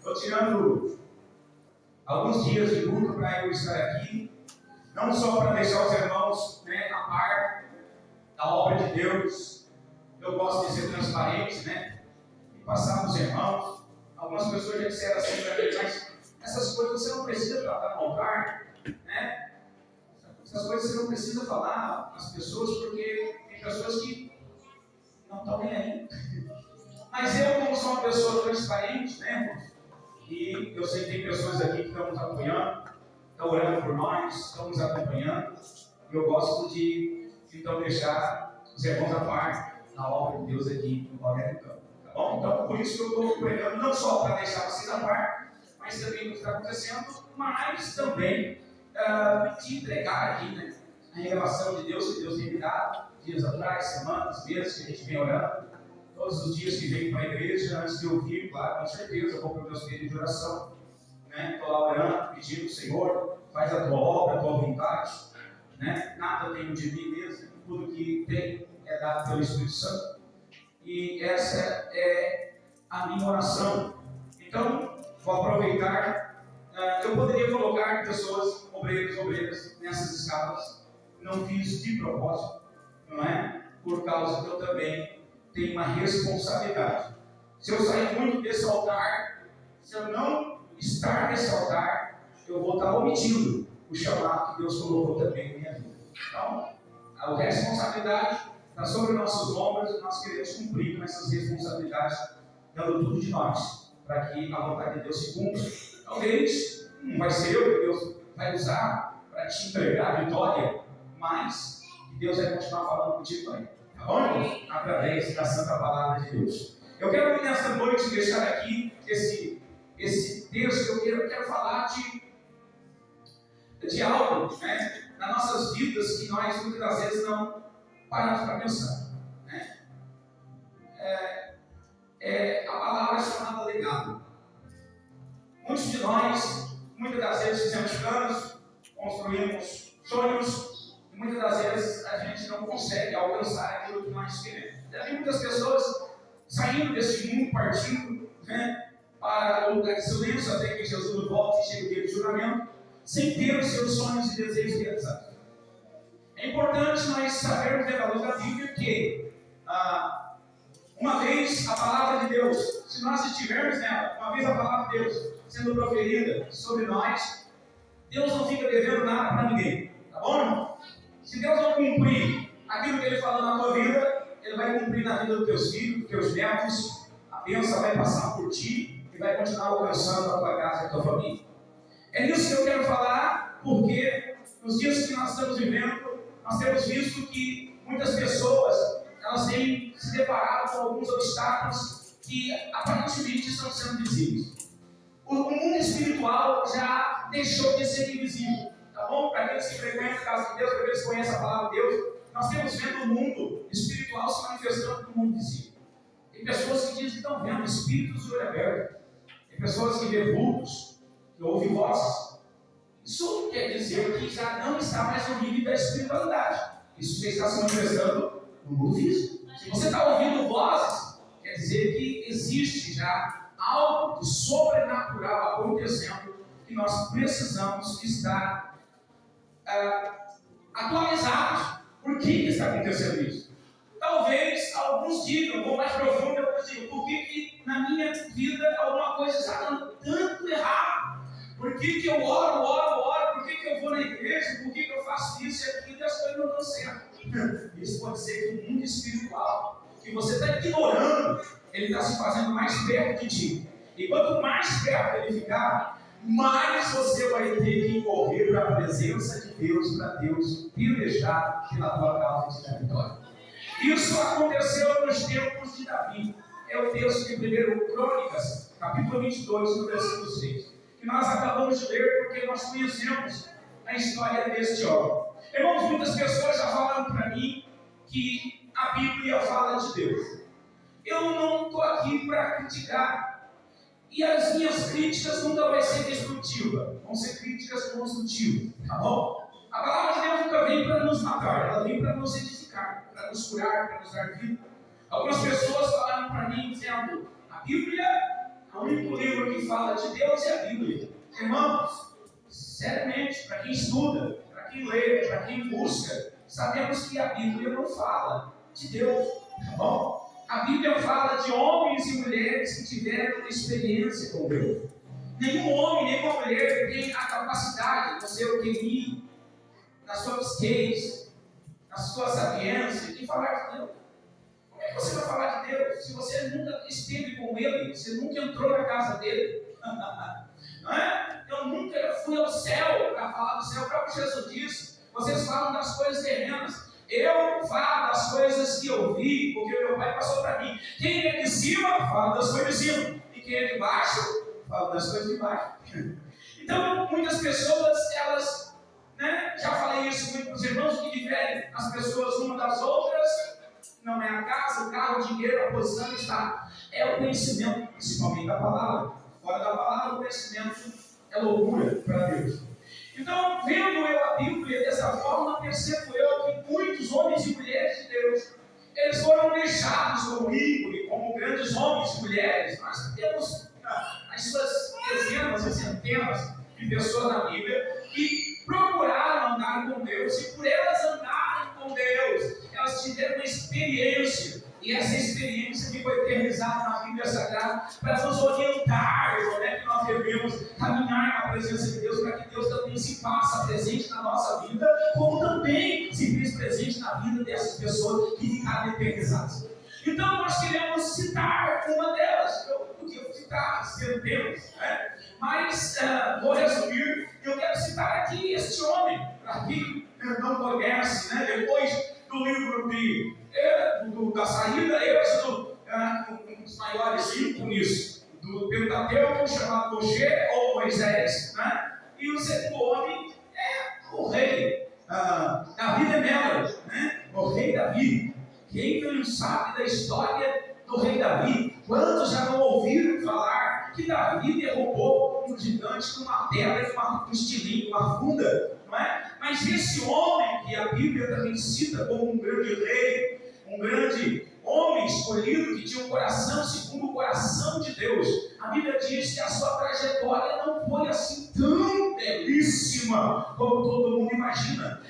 Estou tirando alguns dias de luto para eu estar aqui, não só para deixar os irmãos a par da obra de Deus. Eu gosto de ser transparente, e passar para os irmãos. Algumas pessoas já disseram assim para mim, mas essas coisas você não precisa tratar no altar, Essas coisas você não precisa falar às pessoas, porque tem pessoas que não estão nem aí. Mas eu, como sou uma pessoa transparente, e eu sei que tem pessoas aqui que estão nos apoiando, estão orando por nós, estão nos acompanhando, e eu gosto de então deixar os irmãos a par na obra de Deus aqui no Balneário do Campo. Tá bom? Então, por isso que eu estou pregando, não só para deixar vocês a par, mas também o que está acontecendo, mas também te entregar aqui, a revelação de Deus que Deus tem me dado, dias atrás, semanas, meses que a gente vem orando, todos os dias que venho para a igreja, antes de ouvir, claro, com certeza, eu vou para o meu espírito de oração, estou lá orando, pedindo, Senhor, faz a tua obra, a tua vontade, nada tenho de mim mesmo, tudo que tenho é dado pelo Espírito Santo, e essa é a minha oração. Então, vou aproveitar, eu poderia colocar pessoas, obreiras nessas escalas, não fiz de propósito, por causa que eu também tenho uma responsabilidade. Se eu sair muito desse altar, se eu não estar nesse altar, eu vou estar omitindo o chamado que Deus colocou também na minha vida. Então, a responsabilidade está sobre os nossos ombros e nós queremos cumprir com essas responsabilidades, dando tudo de nós, para que a vontade de Deus se cumpra. Talvez não vai ser eu que Deus vai usar para te entregar a vitória, mas que Deus vai continuar falando contigo aí. Tá bom, irmãos? Através da Santa Palavra de Deus. Eu quero nesta noite deixar aqui esse texto. Eu quero falar de algo, nas nossas vidas que nós muitas das vezes não paramos para pensar. A palavra chamada legado. Muitos de nós, muitas das vezes, fizemos planos, construímos sonhos, e muitas das vezes a gente não consegue alcançar aquilo que nós queremos. Já tem muitas pessoas saindo desse mundo, partindo para o lugar de silêncio, até que Jesus volte e chegue o dia de julgamento, sem ter os seus sonhos e desejos realizados. É importante nós sabermos da luz da Bíblia que, uma vez a palavra de Deus, se nós estivermos nela, uma vez a palavra de Deus sendo proferida sobre nós, Deus não fica devendo nada para ninguém. Tá bom, irmão? Se Deus não cumprir aquilo que Ele falou na tua vida, Ele vai cumprir na vida dos teus filhos, dos teus netos, a bênção vai passar por ti e vai continuar alcançando a tua casa e a tua família. É nisso que eu quero falar, porque nos dias que nós estamos vivendo, nós temos visto que muitas pessoas elas têm se deparado com alguns obstáculos que aparentemente estão sendo visíveis. O mundo espiritual já deixou de ser invisível, tá bom? Para aqueles que frequentam a casa de Deus, para aqueles que conhecem a palavra de Deus, nós temos vendo o mundo espiritual se manifestando no mundo visível. Tem pessoas que dizem que estão vendo espíritos de olho aberto. Tem pessoas que vê vultos, que ouvem vozes. Isso quer dizer que já não está mais no nível da espiritualidade. Isso já está se manifestando no mundo físico. Se você está ouvindo vozes, quer dizer que existe já algo de sobrenatural acontecendo que nós precisamos estar atualizados. Por que está acontecendo isso? Talvez alguns digam, vou mais profundo, eu digo, por que na minha vida alguma coisa está dando tanto errado? Por que eu oro, por que eu vou na igreja, por que eu faço isso e aquilo e as coisas não dão certo? Isso pode ser que o mundo espiritual, que você está ignorando, ele está se fazendo mais perto de ti. E quanto mais perto ele ficar, mais você vai ter que correr para a presença de Deus, para Deus pelejar pela tua causa e te dar vitória. Isso aconteceu nos tempos de Davi. É o texto de 1 Crônicas, capítulo 22, no versículo 6. Que nós acabamos de ler porque nós conhecemos a história deste homem. Irmãos, muitas pessoas já falaram para mim que a Bíblia fala de Deus. Eu não estou aqui para criticar. E as minhas críticas nunca vão ser destrutivas. Vão ser críticas construtivas. Tá bom? A palavra de Deus nunca vem para nos matar. Ela vem para nos edificar, para nos curar, para nos dar vida. Algumas pessoas falaram para mim dizendo: a Bíblia O único livro que fala de Deus é a Bíblia. Irmãos, seriamente, para quem estuda, para quem lê, para quem busca, sabemos que a Bíblia não fala de Deus, tá bom? A Bíblia fala de homens e mulheres que tiveram uma experiência com Deus. Nenhum homem, nenhuma mulher tem a capacidade, no seu QI, na sua psique, na sua sapiência, de falar de Deus. Como é que você vai falar de Deus se você nunca esteve com Ele, você nunca entrou na casa dele? Não é? Eu nunca fui ao céu para falar do céu. O próprio Jesus disse: vocês falam das coisas terrenas, eu falo das coisas que eu vi, porque meu Pai passou para mim. Quem é de cima, fala das coisas de cima, e quem é de baixo, fala das coisas de baixo. Então, muitas pessoas, elas, já falei isso muito para os irmãos, que diferem as pessoas uma das outras. Não é a casa, o carro, o dinheiro, a posição que está. É o conhecimento, principalmente da palavra. Fora da palavra, o conhecimento é loucura para Deus. Então, vendo eu a Bíblia dessa forma, percebo eu que muitos homens e mulheres de Deus, eles foram deixados como ícone, como grandes homens e mulheres. Nós temos as suas dezenas e centenas de pessoas na Bíblia que procuraram andar com Deus, e por elas andarem com Deus, elas tiveram uma experiência, e essa experiência que foi eternizada na Bíblia Sagrada para nos orientar como é que nós devemos caminhar na presença de Deus, para que Deus também se faça presente na nossa vida, como também se fez presente na vida dessas pessoas que ficaram eternizadas. Então nós queremos citar uma delas. Eu podia citar centenas, mas vou resumir. Eu quero citar aqui este homem, para quem não conhece, depois do livro da saída, Êxodo, um dos maiores ícones do Pentateuco, chamado Moshe ou Moisés, e o segundo homem é o rei Davi de Mello, o rei Davi. Quem não sabe da história do rei Davi? Quantos já não ouviram falar que Davi derrubou um gigante com uma pedra, um estilingue, uma funda, não é? Mas esse homem, que a Bíblia também cita como um grande rei, um grande homem escolhido, que tinha um coração segundo o coração de Deus, a Bíblia diz que a sua trajetória não foi assim tão belíssima como todo mundo imagina.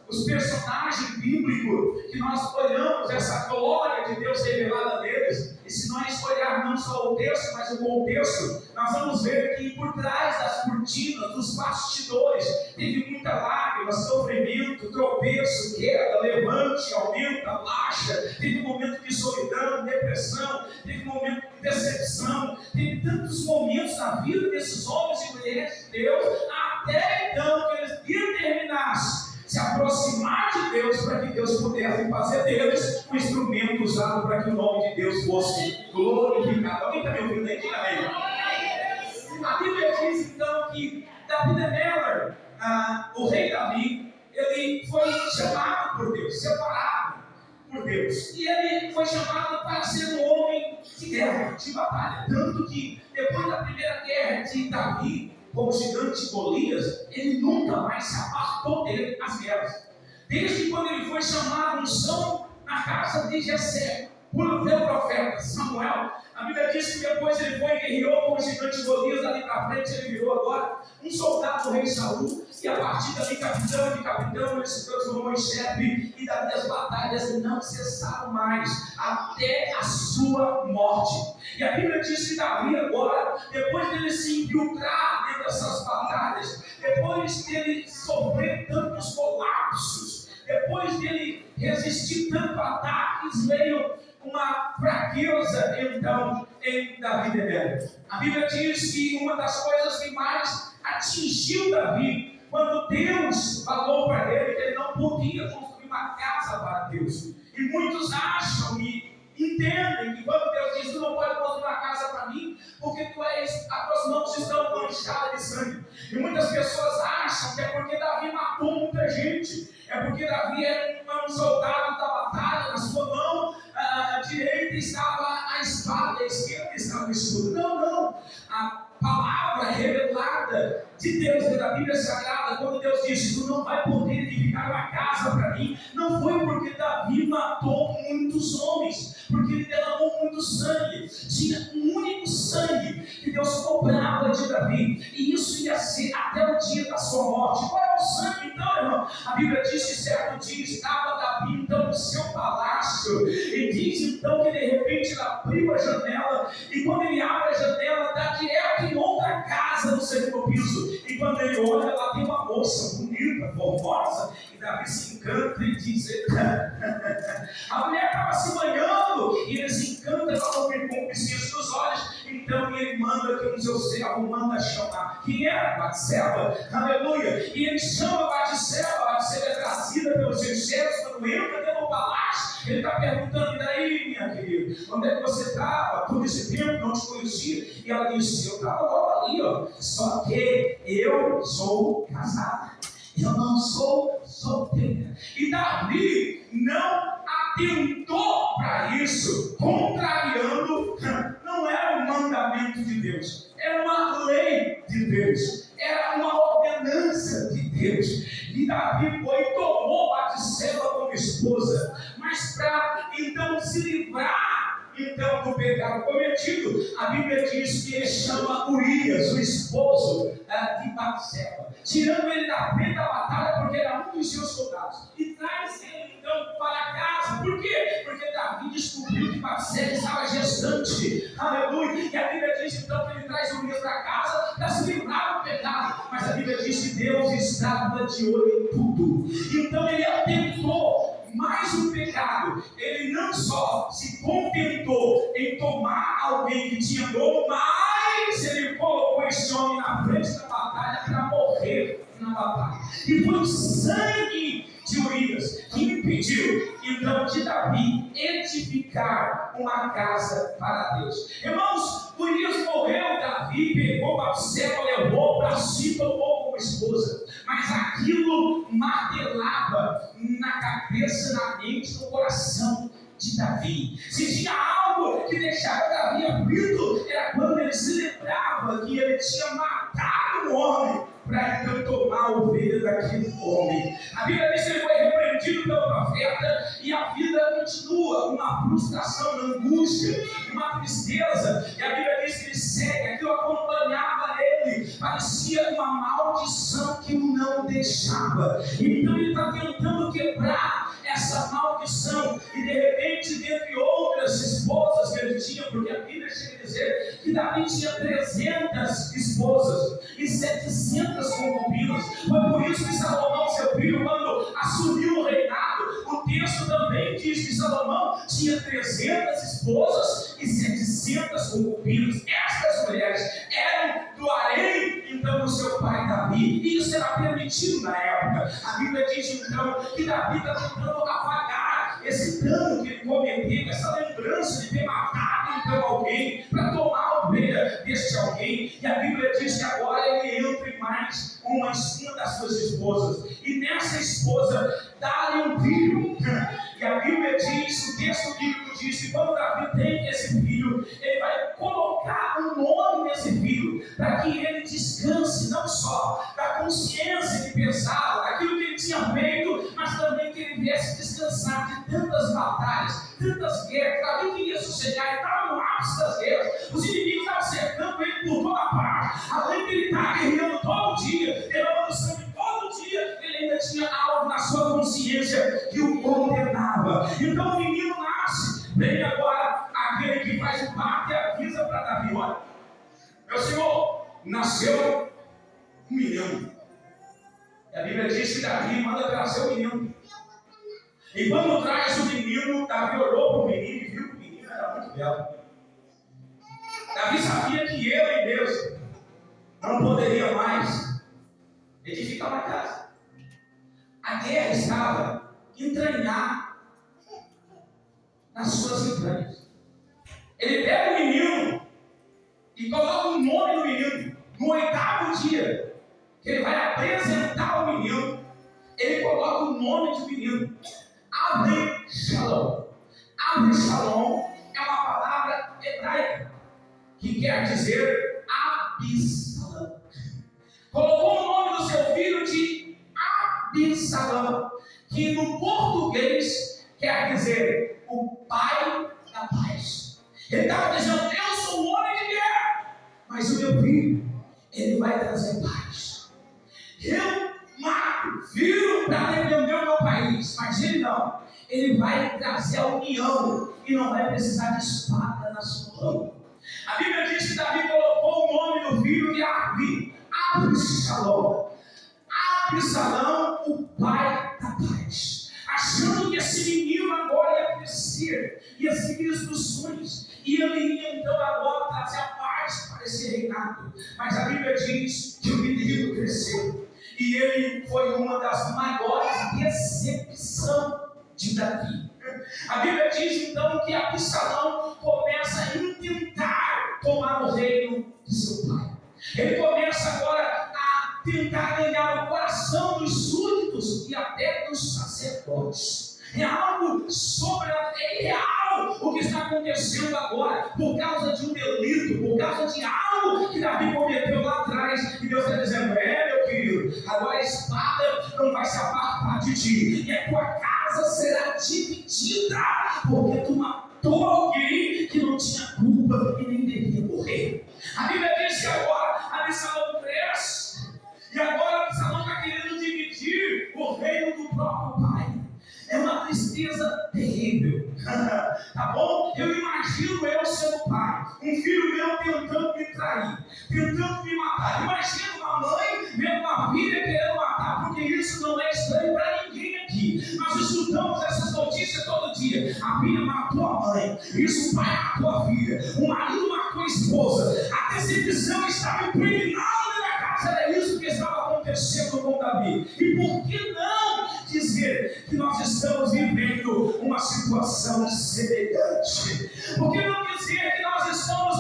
Os personagens bíblicos que nós olhamos, essa glória de Deus revelada neles, e se nós olharmos não só o texto, mas o contexto, nós vamos ver que por trás das cortinas, dos bastidores, teve muita lágrima, sofrimento, tropeço, queda, levante, aumenta, baixa, teve um momento de solidão, depressão, teve um momento de decepção, teve tantos momentos na vida desses homens e mulheres de Deus, até então que eles determinassem se aproximar de Deus, para que Deus pudesse fazer deles um instrumento usado para que o nome de Deus fosse glorificado. Alguém está me ouvindo aí? Diga amém. A Bíblia diz então que Davi de Mello, o rei Davi, ele foi chamado por Deus, separado por Deus, e ele foi chamado para ser um homem de guerra, de batalha, tanto que depois da primeira guerra de Davi com o gigante Golias, ele nunca mais se apartou dele as guerras. Desde quando ele foi chamado unção na casa de Jessé, pelo profeta Samuel, a Bíblia diz que depois ele foi e guerreou com o gigante Golias. Dali para frente ele virou agora um soldado do rei Saul, e a partir dali capitão de capitão ele se transformou em chefe, e das batalhas não cessaram mais até a sua morte. E a Bíblia diz que Davi agora, depois dele se infiltrar dentro dessas batalhas, depois dele sofrer tantos colapsos, depois dele resistir tanto a ataques, veio uma fraqueza então em Davi de Mello. A Bíblia diz que uma das coisas que mais atingiu Davi, quando Deus falou para ele que ele não podia construir uma casa para Deus. E muitos acham e entendem que quando Deus diz: tu não pode construir uma casa para mim, porque as tuas mãos estão manchadas de sangue. E muitas pessoas acham que é porque Davi matou muita gente, é porque Davi era um soldado da batalha, na sua mão direita estava a espada, a esquerda estava o escudo. Não. A palavra revelada de Deus, da Bíblia Sagrada, quando Deus disse: tu não vai poder edificar uma casa para mim, não foi porque Davi matou muitos homens, porque ele derramou muito sangue. Tinha um único sangue palácio. E diz então que de repente ele abriu a janela, e quando ele abre a janela, está direto em outra casa no segundo piso. E quando ele olha, lá tem uma moça bonita, formosa, e Davi se encanta e diz: a mulher estava se banhando, e ele se encanta com a concupiscência dos olhos. Então ele manda que o seu servo manda chamar. Quem era? Batseba. Aleluia. E ele chama Batseba. Batseba é trazida pelos seus servos. Quando entra dentro do palácio, ele está perguntando: e daí, minha querida, onde é que você estava? Todo esse tempo não te conhecia. E ela disse: eu estava logo ali, ó. Só que eu sou casada, eu não sou solteira. E Davi não atentou para isso, contrariando. Não era um mandamento de Deus, era uma lei de Deus, era uma ordenança de Deus. E Davi foi e tomou Batseba como esposa, mas para então se livrar então do pecado cometido, a Bíblia diz que ele chama Urias, o esposo de Batseba, tirando ele da frente da batalha, porque era um dos seus soldados, e traz ele então para casa. Por quê? Porque Davi descobriu que Batseba estava gestante. Aleluia. E a Bíblia diz então que ele traz Urias para casa para se livrar do pecado, mas a Bíblia diz que Deus estava de olho em tudo. Então ele atentou mais um pecado. Ele não só se contentou em tomar alguém que tinha dor, mas ele colocou esse homem na frente da batalha para morrer na batalha. E foi o sangue de Urias que impediu então de Davi edificar uma casa para Deus. Irmãos, Urias morreu, Davi pegou Batseba, levou para si, tomou como esposa. Mas aquilo martelava na cabeça, na mente, no coração de Davi. Se tinha algo que deixava Davi aflito, era quando ele se lembrava que ele tinha matado um homem para então tomar a ovelha daquele homem. A Bíblia diz que ele foi repreendido pelo profeta, e a vida continua, uma frustração, uma angústia, uma tristeza. E a Bíblia diz que ele segue, aquilo acompanhava ele, parecia uma maldição que o não deixava. Então ele está tentando quebrar essa maldição, e de repente, dentre outras esposas que ele tinha, porque a Bíblia chega a dizer que Davi tinha 300 esposas e 700 concubinas. Foi por isso que Salomão, seu filho, quando assumiu o reinado, o texto também diz que Salomão tinha 300 esposas e 700 concubinas. Estas mulheres eram do harém, então, do seu pai Davi, e isso era permitido na época. A Bíblia diz então que Davi está tentando apagar esse dano que ele cometeu, essa lembrança de ter matado então alguém para tomar a ovelha deste alguém. E a Bíblia diz que agora ele entra em mais uma das suas esposas, e nessa esposa dá-lhe um filho. E a Bíblia diz, o texto bíblico diz que quando Davi tem esse filho, ele vai colocar um nome nesse filho, para que ele descanse não só da consciência que pensava, daquilo que ele tinha feito, mas também que ele viesse descansar de tantas batalhas, tantas guerras. Davi queria sossegar, ele estava no ápice das guerras, os inimigos estavam cercando ele por toda parte, além de ele estar guerreando todo dia, derramando sangue todo dia, ele ainda tinha algo na sua consciência que o condenava. Então o menino nasce, vem agora aquele que faz o parto e avisa para Davi: olha, meu senhor, nasceu um menino. E a Bíblia diz que Davi manda trazer o menino. E quando traz o menino, Davi olhou para o menino e viu que o menino era muito belo. Davi sabia que ele e Deus não poderia mais edificar uma casa. A guerra estava entranhada nas suas entranhas. Ele pega o menino e coloca um nome no menino. No 8º dia, que ele vai apresentar o menino, ele coloca o nome do menino: Aveshalom. Aveshalom é uma palavra hebraica que quer dizer Absalão. Colocou o nome do seu filho de Absalão, que no português quer dizer o pai da paz. Ele estava dizendo: eu sou um homem de guerra, mas o meu filho, ele vai trazer paz. Eu mato, viro para defender o meu país, mas ele não. Ele vai trazer a união e não vai precisar de espada na sua mão. A Bíblia diz que Davi colocou o nome do filho de Absalão. Absalão, o pai da paz, achando que esse menino agora ia crescer, ia seguir as instruções, e ele iria então agora trazer a paz para esse reinado. Mas a Bíblia diz que o menino cresceu, e ele foi uma das maiores decepções de Davi. A Bíblia diz então que Absalão começa a intentar tomar o reino de seu pai. Ele começa agora a tentar ganhar o coração dos súditos e até dos sacerdotes. É algo sobrenatural, é irreal o que está acontecendo agora, por causa de um delito, por causa de algo que Davi cometeu lá atrás. E Deus está dizendo: meu querido, agora a espada não vai se apartar de ti, e a tua casa será dividida, porque tu matou alguém que não tinha culpa e nem devia morrer. A Bíblia diz que agora Absalão cresce, e agora Absalão está querendo dividir o reino do próprio pai. É uma tristeza terrível. Tá bom? Eu imagino eu sendo pai, um filho meu tentando me trair, tentando me matar. Imagino uma mãe vendo uma filha querendo matar, porque isso não é estranho para ninguém aqui. Nós estudamos essas notícias todo dia. A filha matou a mãe, isso o pai matou a filha, o marido matou a esposa. A decepção estava impregnada na casa. Era isso que estava acontecendo com Davi. E por que não dizer que nós estamos vivendo uma situação semelhante? Por que não dizer que nós estamos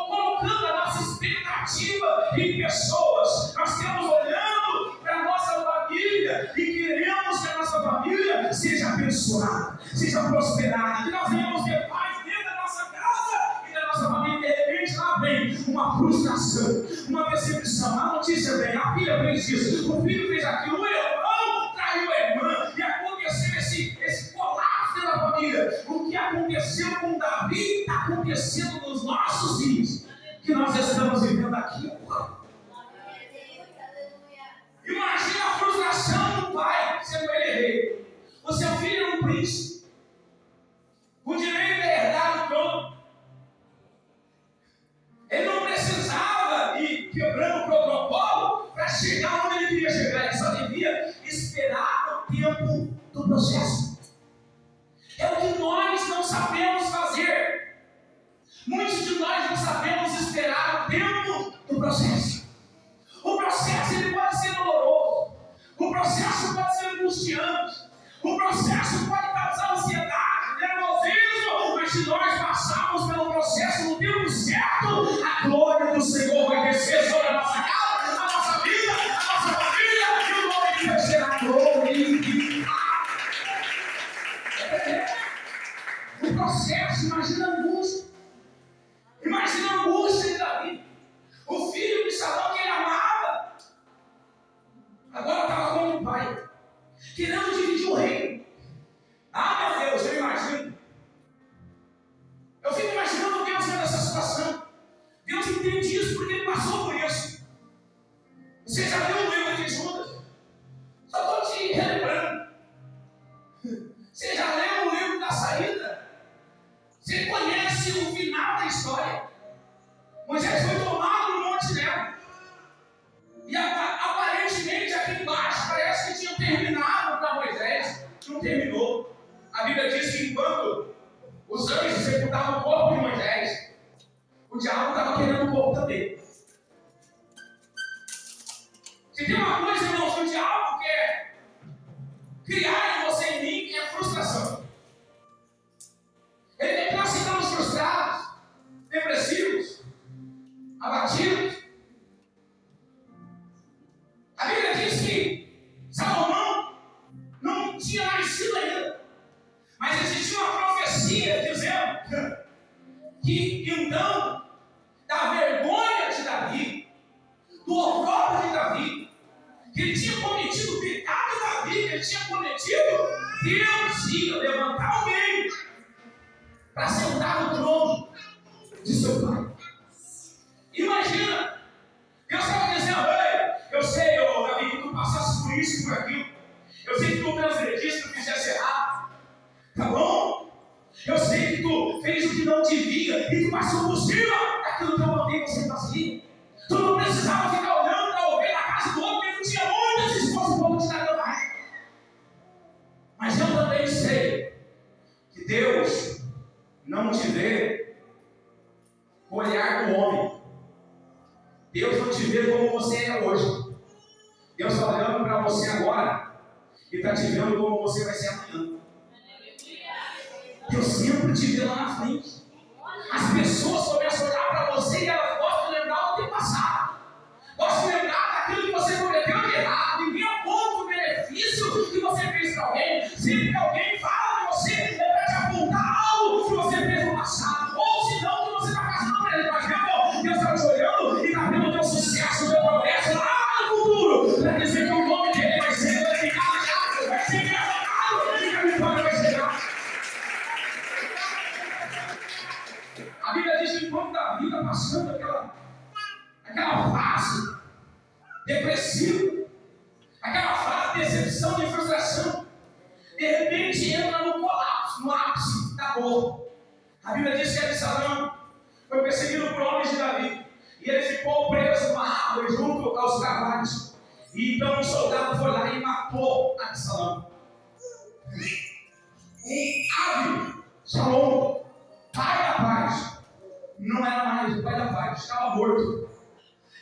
colocando a nossa expectativa em pessoas? Nós estamos olhando para a nossa família e queremos que a nossa família seja abençoada, seja prosperada, que nós venhamos ter paz dentro da nossa casa e da nossa família. De repente lá vem uma frustração, uma decepção. A notícia vem: a filha fez isso, o filho fez aquilo, o irmão traiu a irmã, e aconteceu esse colapso da família. O que aconteceu com Davi está acontecendo nos nossos dias, que nós estamos vivendo aqui agora. Imagina a frustração do pai sendo ele rei. O seu filho era um príncipe, com direito a herdar o trono. Ele não precisava ir quebrando o protocolo para chegar onde ele queria chegar. Ele só devia esperar o tempo do processo. É o que nós não sabemos fazer. Muitos de nós não sabemos esperar o tempo do processo. O processo ele pode ser doloroso. O processo pode ser angustiante. O processo pode causar ansiedade, nervosismo. Mas se nós passarmos pelo processo no tempo certo, a glória do Senhor vai descer sobre a nossa casa, a nossa vida, a nossa família, e o nome de Deus será glorificado. O processo, imagina a angústia. Imagina a angústia de Davi. O filho de Salão que ele amava, agora estava com o pai, querendo dividir o reino. Ah, meu Deus, eu imagino. Eu fico imaginando Deus vendo essa situação. Deus entende isso porque ele passou por isso. Você já leu o livro de Judas? Só estou te relembrando. Você já leu o livro da saída? Você conhece o final da história? Moisés foi tomado no Monte Nebo. E aparentemente aqui embaixo parece que tinha terminado para Moisés. Não terminou. A Bíblia diz que enquanto os anjos sepultavam o corpo de Moisés, o diabo estava querendo o corpo também. Se tem uma coisa, irmãos, que o diabo quer criar em você e em mim, é frustração. Ele quer que nós sejamos frustrados, depressivos, abatidos. A Bíblia diz que Salomão não tinha nascido ainda, mas existia uma profecia dizendo que então, da vergonha de Davi, do opróbrio de Davi, que ele tinha cometido o pecado de Davi, que ele tinha cometido, Deus ia levantar alguém para sentar no trono de seu pai. Imagina, Deus estava dizendo: ei, eu sei, Davi, que tu passasse por isso e por aquilo. Eu sei que tu transgrediste, tu fizesse errado. e tu passou por cima daquilo que eu mandei você fazer. Tu não precisava ficar olhando para ovelha na casa do outro, porque tu tinha muitas esposas para te dar mais. Mas eu também sei que Deus não te vê com o olhar do homem. Deus não te vê como você é hoje. Deus está olhando para você agora e está te vendo como você vai ser amanhã. Deus sempre te vê lá na frente. As pessoas começam a olhar para você e elas gostam de lembrar do teu passado. Gostam de lembrar daquilo que você cometeu de errado. Ninguém aponta o benefício que você fez para alguém. Sempre que alguém fala de você, ele vai te apontar algo que você fez no passado. Ou se não, que você está passando para ele. Mas meu irmão, Deus está te olhando e está vendo o teu sucesso, o teu progresso lá no futuro. Para dizer que o nome dele vai ser glorificado já, vai ser glorificado e que a vitória vai chegar. A Bíblia diz que enquanto Davi está passando aquela fase depressiva, aquela fase de decepção, de frustração, de repente entra no colapso, no ápice da dor. A Bíblia diz que Absalão foi perseguido por homens de Davi e ele ficou preso numa árvore junto aos cavalos. E então um soldado foi lá e matou Absalão. Absalão, pai da paz, não era mais o pai da paz, estava morto.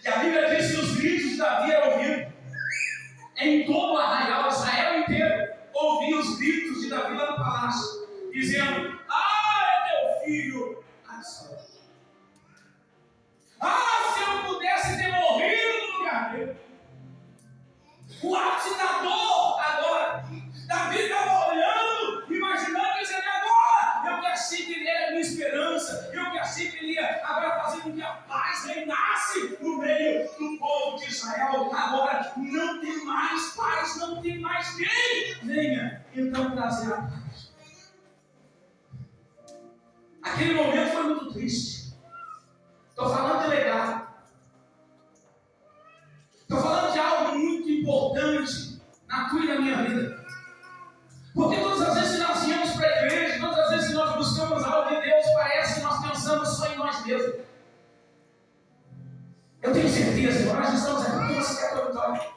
E a Bíblia diz que os gritos de Davi eram ouvidos em todo o arraial, Israel inteiro ouvia os gritos de Davi lá no palácio, dizendo: ah, é teu filho Absalão. Ah, se eu pudesse ter morrido no lugar dele. O ápice da dor agora. Davi estava olhando, imaginando, dizendo: agora eu que achei que ele era a minha esperança, eu que achei que ele ia agora fazer com que a paz reinasse no meio do povo de Israel. Agora não tem mais paz, não tem mais quem venha então trazer a paz. Aquele momento foi muito triste. Estou falando de legado. Estou falando de algo muito importante na tua e na minha vida. Porque todas as vezes que nós viemos para a igreja, todas as vezes que nós buscamos algo de Deus, parece que nós pensamos só em nós mesmos. Eu tenho certeza que nós estamos aqui porque você quer a tua vitória.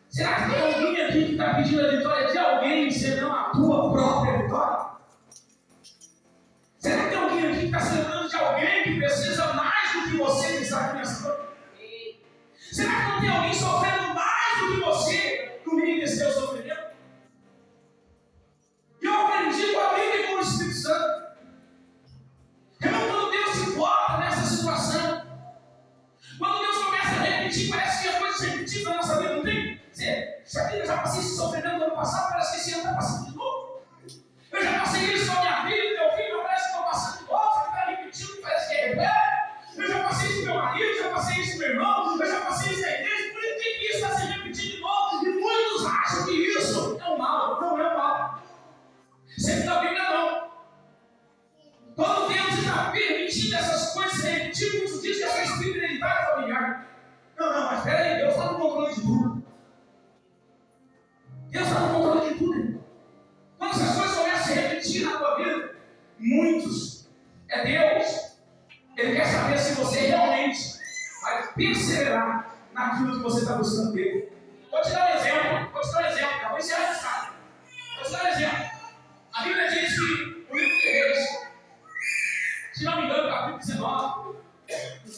Será que tem alguém aqui que está pedindo a vitória de alguém, senão a tua própria vitória? Será que tem alguém aqui que está se lembrando de alguém que precisa mais do que você que está aqui nessa noite? Será que não tem alguém sofrendo mais do que você no meio desse teu sofrimento? E eu aprendi com a Bíblia e com o Espírito Santo. Irmão, quando Deus se bota nessa situação, quando Deus começa a repetir, parece que as coisas se repetem na nossa vida, não tem? Eu já passei esse sofrimento no ano passado, parece que esse ano está passando de novo. Eu já passei isso com a minha vida, meu filho, parece que estou passando de novo, você está repetindo, parece que é rebelde. Eu já passei isso com meu marido, já passei isso com meu irmão, eu já passei isso na igreja, por que isso está se repetindo de novo? E muitos acham que isso é um mal, não é um mal. Sempre na Bíblia não. Quando Deus está permitindo essas coisas se repetir, muitos dizem que é só espírito hereditário familiar. Não, mas peraí, Deus está no controle de tudo. Deus está no controle de tudo. Quando essas coisas começam a se repetir na tua vida, muitos, é Deus. Ele quer saber se você realmente vai perseverar naquilo que você está buscando dele. Vou te dar um exemplo, acabou de encerrar essa história. Vou te dar um exemplo. A Bíblia diz que o livro de Reis, se não me engano, capítulo 19,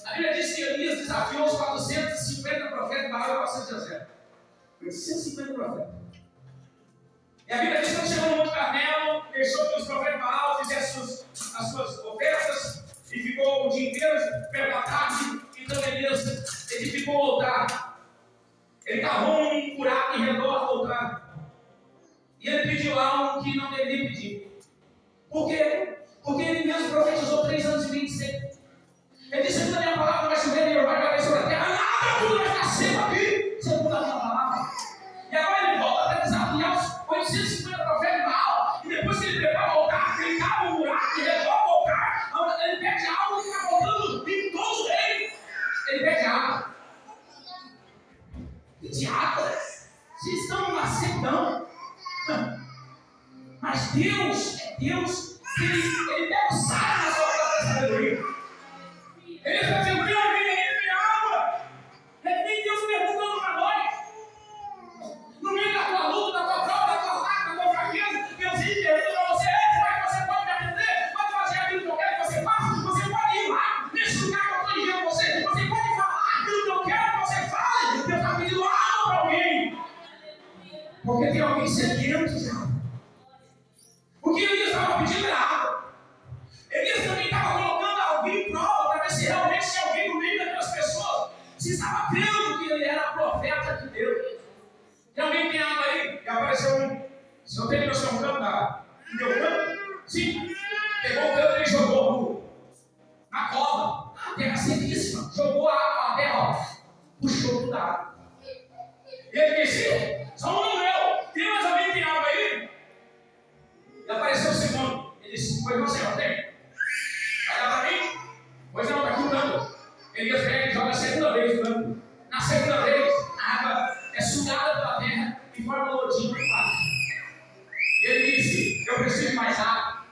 a Bíblia diz que Elias desafiou os 450 profetas de Baal e 400 de Jezreel. 150 profetas. E a Bíblia diz que quando chegou no Monte Carmelo, deixou que os profetas de Baal fizessem as suas ofertas e ficou o dia inteiro, pela tarde. Então Elias edificou o altar. Ele cavou um buraco em redor do altar. E ele pediu algo que não deveria pedir. Por quê? Porque ele mesmo profetizou 3 anos e meio de seca. Ele disse que a minha palavra vai chover e vai cair sobre a terra. Nada, tudo vai ficar seco aqui, segundo a minha palavra. E agora ele volta para desafiar os 850 profetas de Baal. E depois que ele prepara o altar, ele cava um buraco e redor do altar, ele pede algo que está faltando em todo o reino. Ele pede água. Pede água? Vocês estão numa secão. Mas Deus é Deus. Ele pega o sábio na sua Aleluia. Ele está dizendo, tem alguém aí, tem água. É nem Deus perguntando para nós. No meio da tua luta, da tua prova, da tua fraca, da tua fraqueza, Deus pergunta para você, será que você pode me atender? Pode fazer aquilo que eu quero que você faça? Você pode ir lá, nesse lugar que eu estou dizendo você. Você pode falar aquilo que eu quero que você fale. Deus está pedindo água para alguém. Porque tem alguém sedento de água. O que Elias estava pedindo era água. Elias também estava colocando alguém em prova para ver se realmente tinha alguém no meio daquelas pessoas. Se estava crendo que ele era profeta de Deus. Tem alguém que tem água aí? E apareceu um. Se não tem meu um canto d'água. E deu canto? Sim. Pegou o canto e jogou na cova. A terra sequíssima. Jogou a água na terra. Ó. Puxou tudo a água. E ele disse: só um meu. Tem mais alguém que tem água aí? E apareceu o segundo. Ele disse: pois você não tem? Vai dar para mim? Pois não, está aqui o canto. Elias pega e joga a segunda vez o canto. Na segunda vez, a água é sugada pela terra e forma lodim por baixo. E ele disse: eu preciso de mais água.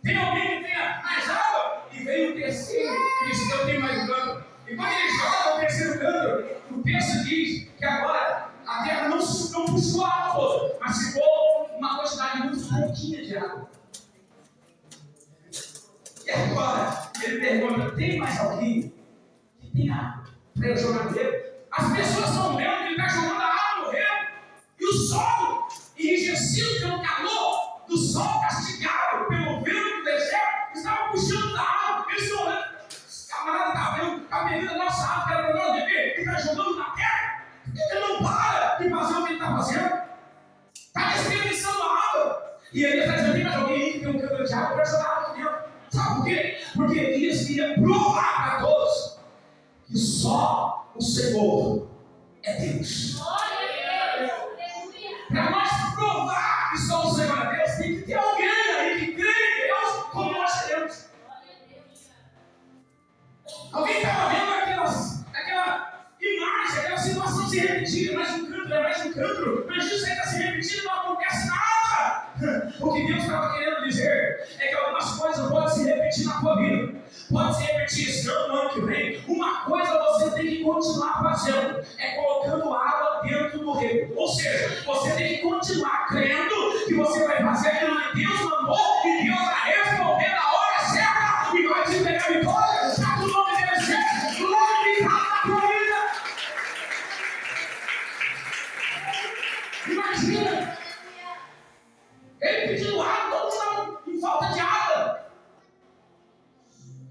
Tem alguém que tenha mais água? E veio o terceiro e disse: eu tenho mais um canto. E quando ele joga o terceiro canto, o texto diz que agora a terra não puxou a água toda, mas ficou uma quantidade muito pouquinha de água. E agora ele pergunta: tem mais alguém que tem água para eu jogar no rio? As pessoas estão vendo que ele está jogando a água no rio. E o sol, enrijecido pelo calor do sol, castigado pelo vento do deserto, estava puxando da água. Eles estão olhando. Esse camarada está vendo a bebida da nossa água, que era para nós beber, ele está jogando na terra. Ele não para de fazer o que ele está fazendo. Está desperdiçando a água. E ele está dizendo: tem mais alguém aí que tem um cântaro de água para jogar água aqui dentro? Sabe por quê? Porque Elias queria provar para todos que só o Senhor é Deus. Para nós provar que só o Senhor é Deus, tem que ter alguém aí que crê em Deus como nós cremos. Alguém estava vendo aquela imagem, aquela situação se repetir, mais um cântaro, mas isso aí está se repetindo e não acontece nada. O que Deus estava querendo dizer é que algumas coisas podem se repetir na tua vida. Pode se repetir esse ano, no ano que vem. Uma coisa você tem que continuar fazendo, é colocando água dentro do rio. Ou seja, você tem que continuar crendo que você vai fazer aquilo que Deus mandou e Deus vai responder na hora certa e vai te pegar vitória. Está no nome dele certo, glorificado na tua vida. Imagina ele pedindo água, todo mundo em falta de água.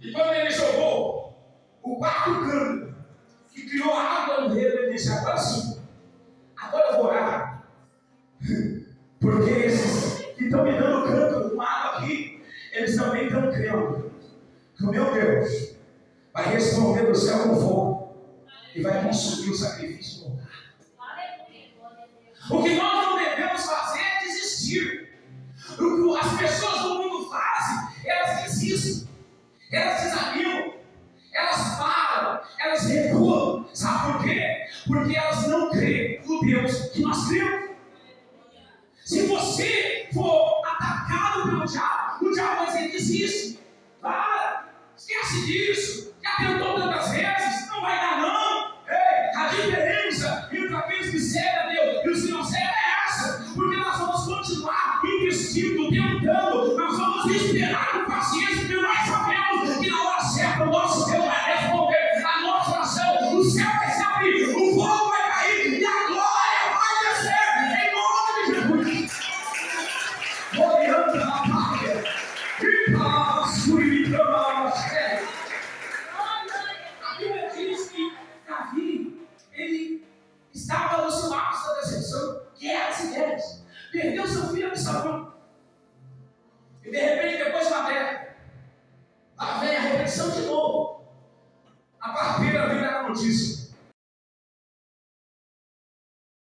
E quando ele jogou o quarto canto que criou a água no rio, ele disse: agora sim, agora eu vou orar. Porque esses que estão me dando canto com água aqui, eles também estão crendo que o meu Deus vai responder do céu com fogo e vai consumir o sacrifício no altar. O que nós não devemos fazer é desistir. O que as pessoas do mundo fazem, elas desistem, elas desanimam, elas param, elas recuam. Sabe por quê? Porque elas não creem no Deus que nós cremos. Se você for atacado pelo diabo, o diabo vai dizer: desiste, para, esquece disso, já tentou tantas vezes, não vai dar não. Ei, a diferença entre aqueles que servem a Deus e os que não servem é essa, porque nós vamos continuar investindo, tentando, nós vamos esperar com paciência, porque nós sabemos que na hora certa o nosso Deus vai responder a nossa oração, o céu vai se abrir, o fogo vai cair e a glória vai descer, em nome de Jesus. Olhando na pátria, e para a sua a Bíblia diz que Davi, ele estava no seu ápice da decepção, guerras e guerras, perdeu seu filho Absalão. E de repente, depois de uma guerra, lá vem a repetição de novo. A parteira vem dar a notícia: